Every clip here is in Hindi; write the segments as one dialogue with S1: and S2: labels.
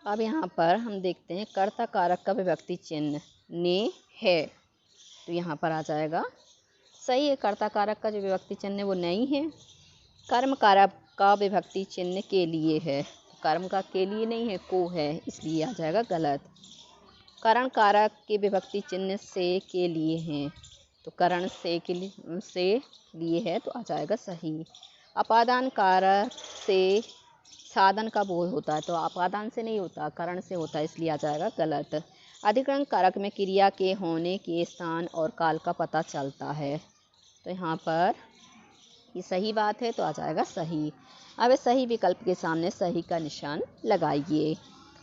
S1: अब यहाँ पर हम देखते हैं कर्ता कारक का विभक्ति चिन्ह ने है, तो यहाँ पर आ जाएगा सही है। कर्ता कारक का जो विभक्ति चिन्ह है वो नहीं है। कर्म कारक का विभक्ति चिन्ह के लिए है, तो कर्म का के लिए नहीं है, को है, इसलिए आ जाएगा गलत। करण कारक के विभक्ति चिन्ह से के लिए हैं, तो करण से के लिए है, तो आ जाएगा सही। अपादान कारक से साधन का बोध होता है, तो अपादान से नहीं होता, करण से होता है, इसलिए आ जाएगा गलत। अधिकरण कारक में क्रिया के होने के स्थान और काल का पता चलता है, तो यहाँ पर ये सही बात है, तो आ जाएगा सही। अब सही विकल्प के सामने सही का निशान लगाइए।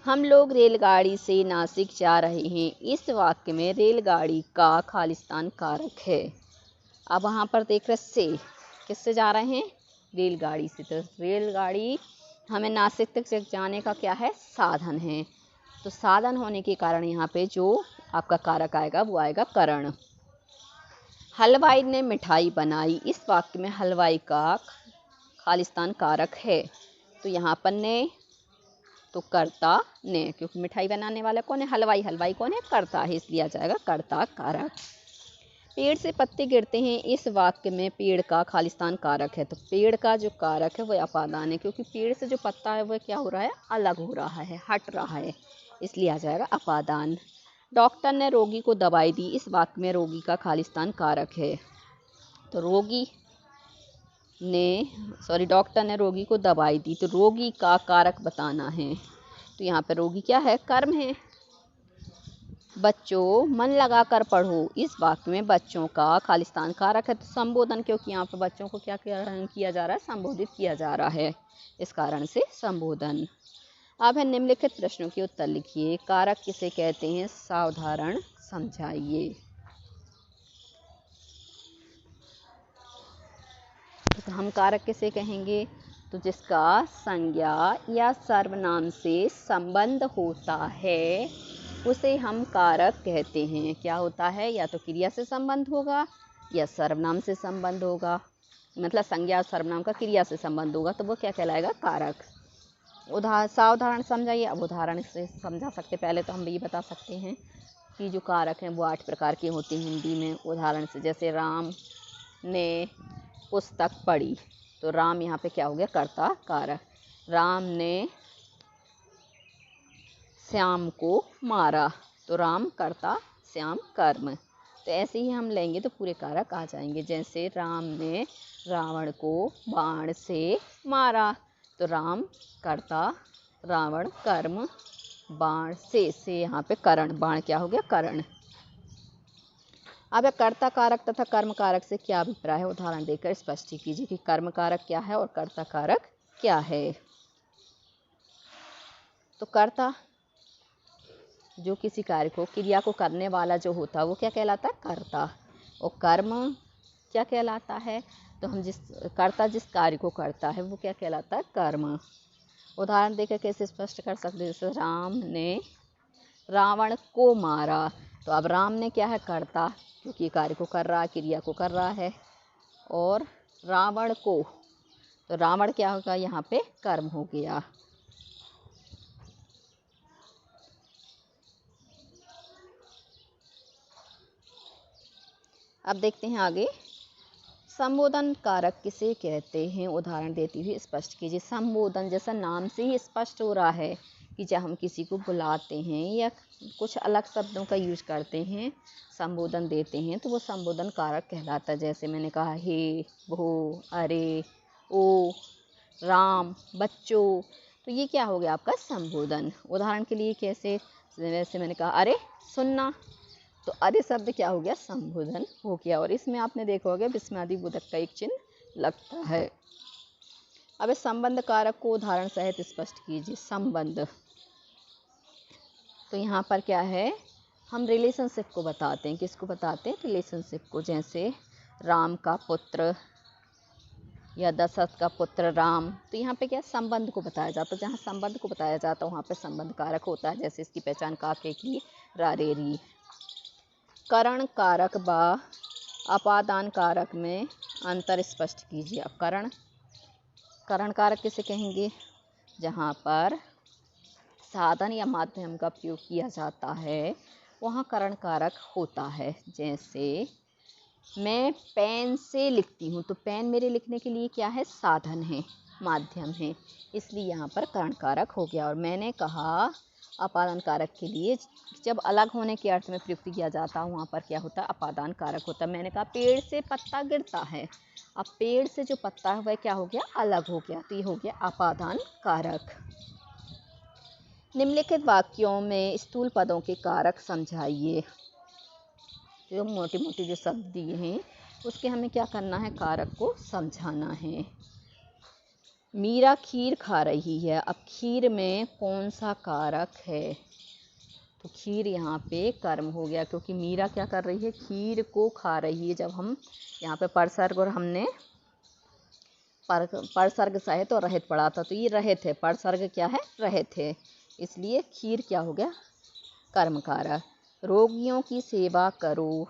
S1: हम लोग रेलगाड़ी से नासिक जा रहे हैं, इस वाक्य में रेलगाड़ी का खालिस्तान कारक है। अब वहाँ पर देख रहे से किससे जा रहे हैं, रेलगाड़ी से, तो रेलगाड़ी हमें नासिक तक जाने का क्या है, साधन है, तो साधन होने के कारण यहाँ पे जो आपका कारक आएगा वो आएगा करण। हलवाई ने मिठाई बनाई, इस वाक्य में हलवाई का खालिस्तान कारक है, तो यहाँ पर ने तो कर्ता ने, क्योंकि मिठाई बनाने वाला कौन है, हलवाई, हलवाई कौन है, कर्ता है, इसलिए आ जाएगा कर्ता कारक। पेड़ से पत्ते गिरते हैं, इस वाक्य में पेड़ का खालिस्तान कारक है, तो पेड़ का जो कारक है वह अपादान है, क्योंकि पेड़ से जो पत्ता है वह क्या हो रहा है, अलग हो रहा है, हट रहा है, इसलिए आ जाएगा अपादान। डॉक्टर ने रोगी को दवाई दी, इस वाक्य में रोगी का खालिस्तान कारक है, तो डॉक्टर ने रोगी को दवाई दी, तो रोगी का कारक बताना है, तो यहाँ पर रोगी क्या है, कर्म है। बच्चों मन लगाकर पढ़ो, इस वाक्य में बच्चों का खालिस्तान कारक है, तो संबोधन, क्योंकि यहाँ पर बच्चों को क्या किया जा रहा है, संबोधित किया जा रहा है, इस कारण से संबोधन। अब है निम्नलिखित प्रश्नों के उत्तर लिखिए। कारक किसे कहते हैं, सावधारण समझाइए। तो हम कारक किसे कहेंगे, तो जिसका संज्ञा या सर्वनाम से संबंध होता है उसे हम कारक कहते हैं। क्या होता है, या तो क्रिया से संबंध होगा या सर्वनाम से संबंध होगा, मतलब संज्ञा और सर्वनाम का क्रिया से संबंध होगा, तो वो क्या कहलाएगा, कारक। सावधारण समझाइए। अब उदाहरण से समझा सकते, पहले तो हम ये बता सकते हैं कि जो कारक हैं वो 8 प्रकार के होते हैं हिंदी में। उदाहरण से जैसे राम ने पुस्तक पढ़ी, तो राम यहाँ पे क्या हो गया, कर्ता कारक। राम ने श्याम को मारा, तो राम कर्ता, श्याम कर्म। तो ऐसे ही हम लेंगे तो पूरे कारक आ जाएंगे। जैसे राम ने रावण को बाण से मारा, तो राम कर्ता, रावण कर्म, बाण से यहाँ पे करण, बाण क्या हो गया, करण। अब कर्ता कारक तथा कर्म कारक से क्या अभिप्राय है, उदाहरण देकर स्पष्ट कीजिए कि कर्म कारक क्या है और कर्ता कारक क्या है। तो कर्ता जो किसी कार्य को, क्रिया को करने वाला जो होता है वो क्या कहलाता है, कर्ता। और कर्म क्या कहलाता है, तो हम कर्ता जिस कार्य को करता है वो क्या कहलाता है, कर्म। उदाहरण देकर कैसे स्पष्ट कर सकते हैं, जैसे राम ने रावण को मारा, तो अब राम ने क्या है, कर्ता, क्योंकि कार्य को कर रहा है, क्रिया को कर रहा है। और रावण को, तो रावण क्या होगा, यहाँ पे कर्म हो गया। अब देखते हैं आगे, संबोधन कारक किसे कहते हैं, उदाहरण देती हुई स्पष्ट कीजिए। संबोधन जैसा नाम से ही स्पष्ट हो रहा है कि जब हम किसी को बुलाते हैं या कुछ अलग शब्दों का यूज करते हैं, संबोधन देते हैं, तो वो संबोधन कारक कहलाता है। जैसे मैंने कहा हे, वो, अरे, ओ, राम, बच्चों, तो ये क्या हो गया आपका संबोधन। उदाहरण के लिए कैसे, वैसे मैंने कहा अरे सुनना, तो अरे शब्द क्या हो गया, संबोधन हो गया। और इसमें आपने देखा होगा विस्मयादि बोधक का एक चिन्ह लगता है। अब इस संबंध कारक को उदाहरण सहित स्पष्ट कीजिए। संबंध, तो यहाँ पर क्या है, हम रिलेशनशिप को बताते हैं। किसको बताते हैं, रिलेशनशिप को। जैसे राम का पुत्र या दशरथ का पुत्र राम, तो यहाँ पे क्या संबंध को बताया जाता है। जहाँ संबंध को बताया जाता है वहाँ पे संबंध कारक होता है। जैसे इसकी पहचान काके की रारेरी। करण कारक व अपादान कारक में अंतर स्पष्ट कीजिए। अब करण कारक किसे कहेंगे, जहाँ पर साधन या माध्यम का प्रयोग किया जाता है वहाँ करण कारक होता है। जैसे मैं पेन से लिखती हूँ, तो पेन मेरे लिखने के लिए क्या है, साधन है, माध्यम है, इसलिए यहाँ पर करण कारक हो गया। और मैंने कहा अपादान कारक के लिए जब अलग होने के अर्थ में प्रयुक्त किया जाता है वहाँ पर क्या होता है, अपादान कारक होता है। मैंने कहा पेड़ से पत्ता गिरता है, अब पेड़ से जो पत्ता है वह क्या हो गया, अलग हो गया, तो ये हो गया अपादान कारक। निम्नलिखित वाक्यों में स्थूल पदों के कारक समझाइए। जो मोटे मोटे जो शब्द दिए हैं उसके हमें क्या करना है, कारक को समझाना है। मीरा खीर खा रही है, अब खीर में कौन सा कारक है, तो खीर यहाँ पे कर्म हो गया, क्योंकि मीरा क्या कर रही है, खीर को खा रही है। जब हम यहाँ पे परसर्ग और हमने परसर्ग सहित और रहित पढ़ा था, तो ये रहित है, परसर्ग क्या है, रहित है, इसलिए खीर क्या हो गया, कर्म कारक। रोगियों की सेवा करो,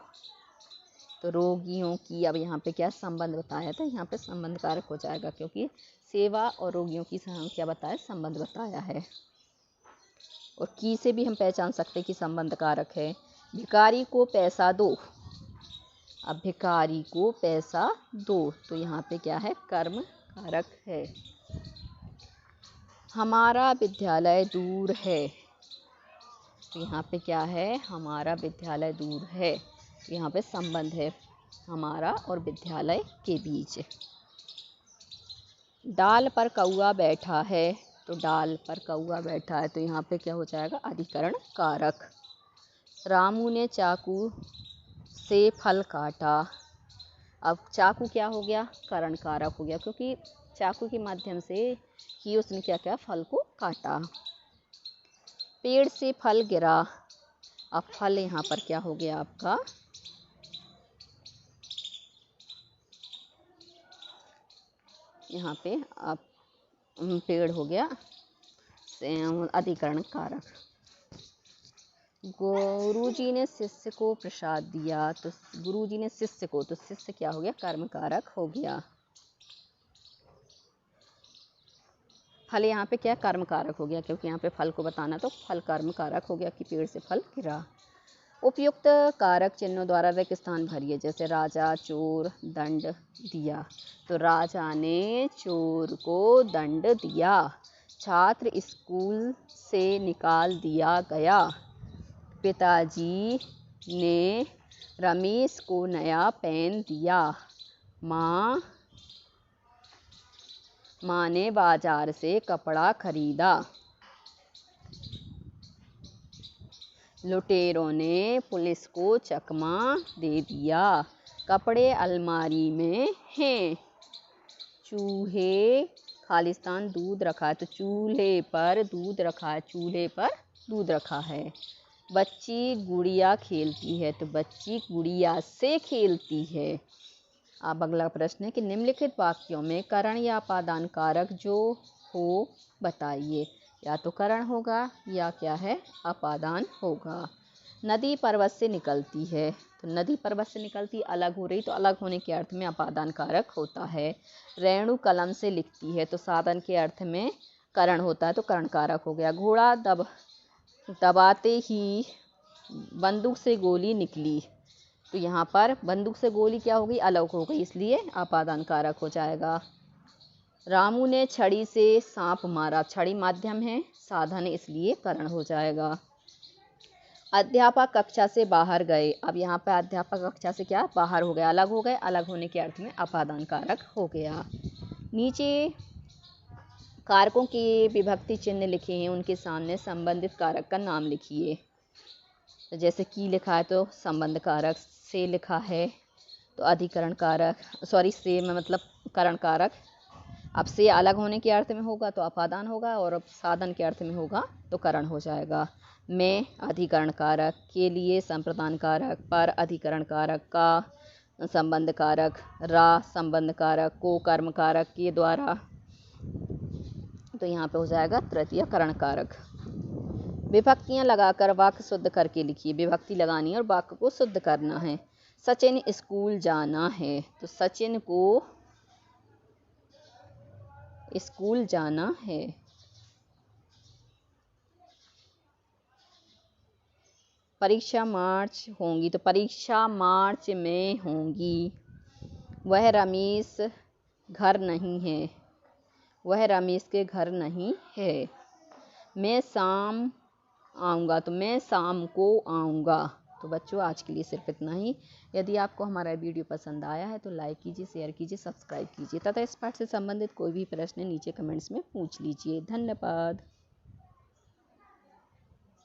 S1: तो रोगियों की, अब यहाँ पे क्या संबंध बताया था, यहाँ पे संबंध कारक हो जाएगा, क्योंकि सेवा और रोगियों की क्या बताया, संबंध बताया है। और की से भी हम पहचान सकते हैं कि संबंध कारक है। भिखारी को पैसा दो, अब भिखारी को पैसा दो, तो यहाँ पे क्या है, कर्म कारक है। हमारा विद्यालय दूर है, तो यहाँ पे क्या है, हमारा विद्यालय दूर है, तो यहाँ पे संबंध है हमारा और विद्यालय के बीच। डाल पर कौआ बैठा है, तो डाल पर कौआ बैठा है, तो यहाँ पे क्या हो जाएगा, अधिकरण कारक। रामू ने चाकू से फल काटा, अब चाकू क्या हो गया, करण कारक हो गया, क्योंकि चाकू के माध्यम से ही उसने क्या किया, फल को काटा। पेड़ से फल गिरा, अब फल यहाँ पर क्या हो गया आपका, यहाँ पे आप पेड़ हो गया अधिकरण कारक। गुरुजी ने शिष्य को प्रसाद दिया, तो गुरुजी ने शिष्य को, तो शिष्य क्या हो गया, कर्म कारक हो गया। फल यहाँ पे क्या, कर्म कारक हो गया, क्योंकि यहाँ पे फल को बताना, तो फल कर्म कारक हो गया कि पेड़ से फल गिरा। उपयुक्त कारक चिन्हों द्वारा रिक्त स्थान भरिए, जैसे राजा, चोर, दंड, दिया, तो राजा ने चोर को दंड दिया। छात्र स्कूल से निकाल दिया गया, पिताजी ने रमेश को नया पेन दिया। माँ ने बाजार से कपड़ा खरीदा। लुटेरों ने पुलिस को चकमा दे दिया। कपड़े अलमारी में हैं। चूहे खालिस्तान दूध रखा है, तो चूल्हे पर दूध रखा है, चूल्हे पर दूध रखा है। बच्ची गुड़िया खेलती है, तो बच्ची गुड़िया से खेलती है। अब अगला प्रश्न है कि निम्नलिखित वाक्यों में करण या अपादान कारक जो हो बताइए। या तो करण होगा या क्या है, अपादान होगा। नदी पर्वत से निकलती है, तो नदी पर्वत से निकलती अलग हो रही, तो अलग होने के अर्थ में अपादान कारक होता है। रेणु कलम से लिखती है, तो साधन के अर्थ में करण होता है, तो करण कारक हो गया। घोड़ा दबाते ही बंदूक से गोली निकली, तो यहाँ पर बंदूक से गोली क्या हो गई, अलग हो गई, इसलिए अपादान कारक हो जाएगा। रामू ने छड़ी से सांप मारा, छड़ी माध्यम है, साधन इसलिए करण हो जाएगा। अध्यापक कक्षा से बाहर गए, अब यहाँ पर अध्यापक कक्षा से क्या बाहर हो गए, अलग हो गए, अलग होने के अर्थ में अपादान कारक हो गया। नीचे कारकों के विभक्ति चिन्ह लिखे हैं, उनके सामने संबंधित कारक का नाम लिखिए। तो जैसे की लिखा है तो संबंध कारक, से लिखा है तो अधिकरण कारक, से में मतलब करण कारक। अब से अलग होने के अर्थ में होगा तो अपादान होगा, और अब साधन के अर्थ में होगा तो करण हो जाएगा। में अधिकरण कारक, के लिए संप्रदान कारक, पर अधिकरण कारक, का संबंध कारक, रा संबंध कारक, को कर्म कारक के द्वारा, तो यहाँ पे हो जाएगा तृतीय करण कारक। विभक्तियां लगाकर वाक्य शुद्ध करके लिखिए। विभक्ति लगानी है और वाक्य को शुद्ध करना है। सचिन स्कूल जाना है, तो सचिन को स्कूल जाना है। परीक्षा मार्च होंगी, तो परीक्षा मार्च में होंगी। वह रमेश घर नहीं है, वह रमेश के घर नहीं है। मैं शाम आऊँगा, तो मैं शाम को आऊँगा। तो बच्चों आज के लिए सिर्फ इतना ही। यदि आपको हमारा वीडियो पसंद आया है तो लाइक कीजिए, शेयर कीजिए, सब्सक्राइब कीजिए तथा इस पाठ से संबंधित कोई भी प्रश्न नीचे कमेंट्स में पूछ लीजिए। धन्यवाद।